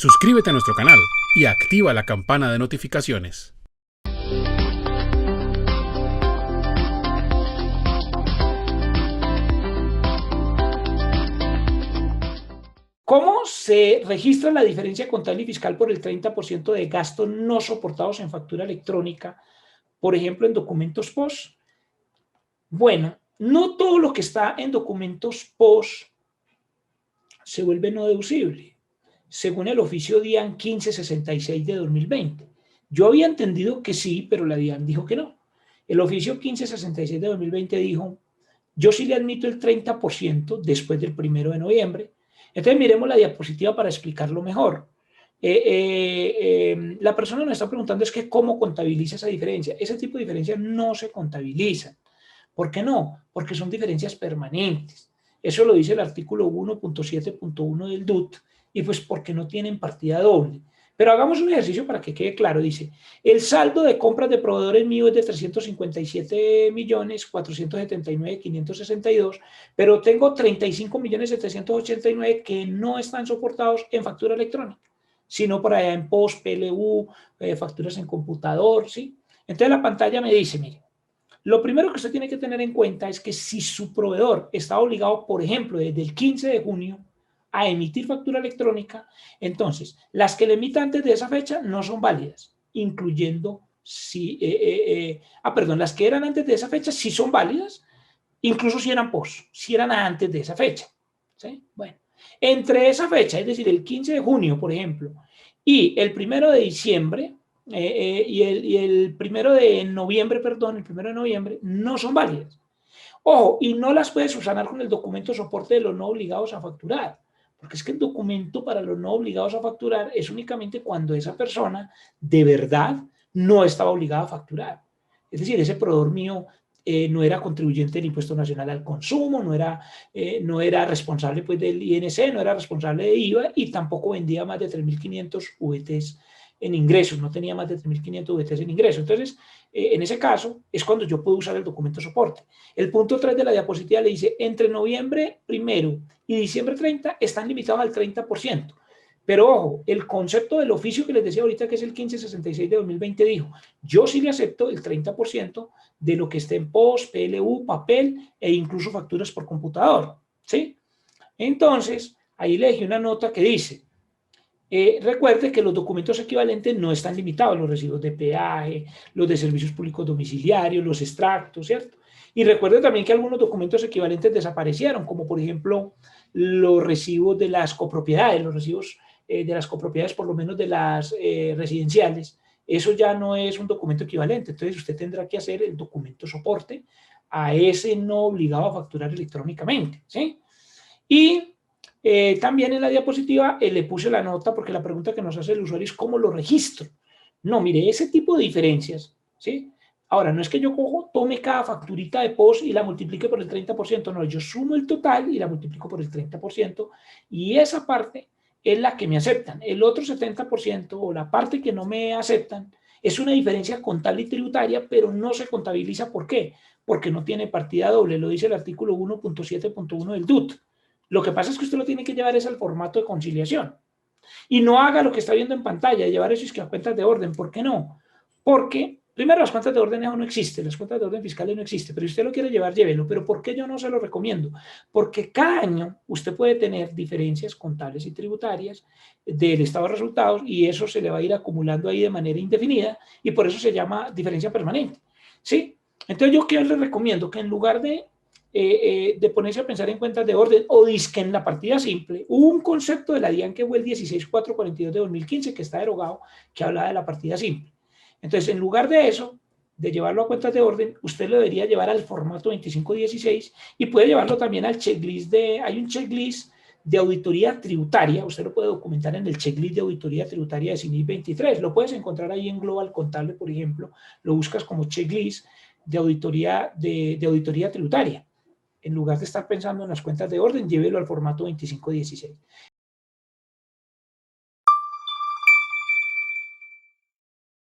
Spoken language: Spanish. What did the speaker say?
Suscríbete a nuestro canal y activa la campana de notificaciones. ¿Cómo se registra la diferencia contable y fiscal por el 30% de gastos no soportados en factura electrónica, por ejemplo, en documentos POS? Bueno, no todo lo que está en documentos POS se vuelve no deducible, según el oficio DIAN 1566 de 2020. Yo había entendido que sí, pero la DIAN dijo que no. El oficio 1566 de 2020 dijo, yo sí le admito el 30% después del 1 de noviembre. Entonces miremos la diapositiva para explicarlo mejor. La persona nos está preguntando es que cómo contabiliza esa diferencia. Ese tipo de diferencias no se contabilizan. ¿Por qué no? Porque son diferencias permanentes. Eso lo dice el artículo 1.7.1 del DUT y pues porque no tienen partida doble. Pero hagamos un ejercicio para que quede claro. Dice, el saldo de compras de proveedores mío es de 357.479.562, pero tengo 35.789 que no están soportados en factura electrónica, sino por allá en POS, PLU, facturas en computador, ¿sí? Entonces la pantalla me dice, mire, lo primero que usted tiene que tener en cuenta es que si su proveedor está obligado, por ejemplo, desde el 15 de junio a emitir factura electrónica, entonces las que le emita antes de esa fecha no son válidas, incluyendo las que eran antes de esa fecha sí son válidas, incluso si eran post, si eran antes de esa fecha. ¿Sí? Bueno, entre esa fecha, es decir, el 15 de junio, por ejemplo, y el 1 de diciembre, y el 1 de noviembre, perdón, el 1 de noviembre, no son válidas. Ojo, y no las puedes subsanar con el documento soporte de los no obligados a facturar, porque es que el documento para los no obligados a facturar es únicamente cuando esa persona de verdad no estaba obligada a facturar. Es decir, ese proveedor mío no era contribuyente del Impuesto Nacional al Consumo, no era responsable pues, del INC, no era responsable de IVA y tampoco vendía más de 3.500 VTs en ingresos, no tenía más de 3.500 VTs en ingresos. Entonces, en ese caso, es cuando yo puedo usar el documento soporte. El punto 3 de la diapositiva le dice, entre noviembre 1 y diciembre 30 están limitados al 30%. Pero ojo, el concepto del oficio que les decía ahorita, que es el 1566 de 2020, dijo, yo sí le acepto el 30% de lo que esté en POS, PLU, papel e incluso facturas por computador, ¿sí? Entonces, ahí le dejé una nota que dice, recuerde que los documentos equivalentes no están limitados, los recibos de peaje, los de servicios públicos domiciliarios, los extractos, ¿cierto? Y recuerde también que algunos documentos equivalentes desaparecieron, como por ejemplo los recibos de las copropiedades, los recibos de las copropiedades, por lo menos de las residenciales. Eso ya no es un documento equivalente, entonces usted tendrá que hacer el documento soporte a ese no obligado a facturar electrónicamente, ¿sí? Y también en la diapositiva le puse la nota porque la pregunta que nos hace el usuario es ¿cómo lo registro? No, mire, ese tipo de diferencias, ¿sí? Ahora, no es que yo tome cada facturita de POS y la multiplique por el 30%, no, yo sumo el total y la multiplico por el 30% y esa parte es la que me aceptan. El otro 70% o la parte que no me aceptan es una diferencia contable y tributaria, pero no se contabiliza. ¿Por qué? Porque no tiene partida doble, lo dice el artículo 1.7.1 del DUT. Lo que pasa es que usted lo tiene que llevar es al formato de conciliación. Y no haga lo que está viendo en pantalla, llevar eso es que a cuentas de orden. ¿Por qué no? Porque, primero, las cuentas de orden no existen, las cuentas de orden fiscales no existen, pero si usted lo quiere llevar, llévelo. Pero ¿por qué yo no se lo recomiendo? Porque cada año usted puede tener diferencias contables y tributarias del estado de resultados y eso se le va a ir acumulando ahí de manera indefinida y por eso se llama diferencia permanente. ¿Sí? Entonces, ¿yo qué les recomiendo? Que en lugar de ponerse a pensar en cuentas de orden o disque en la partida simple, hubo un concepto de la DIAN que fue el 16442 de 2015 que está derogado, que hablaba de la partida simple. Entonces, en lugar de eso, de llevarlo a cuentas de orden, usted lo debería llevar al formato 2516 y puede llevarlo también al checklist hay un checklist de auditoría tributaria, usted lo puede documentar en el checklist de auditoría tributaria de CINIS 23, lo puedes encontrar ahí en Global Contable, por ejemplo, lo buscas como checklist de auditoría tributaria. En lugar de estar pensando en las cuentas de orden, llévelo al formato 2516.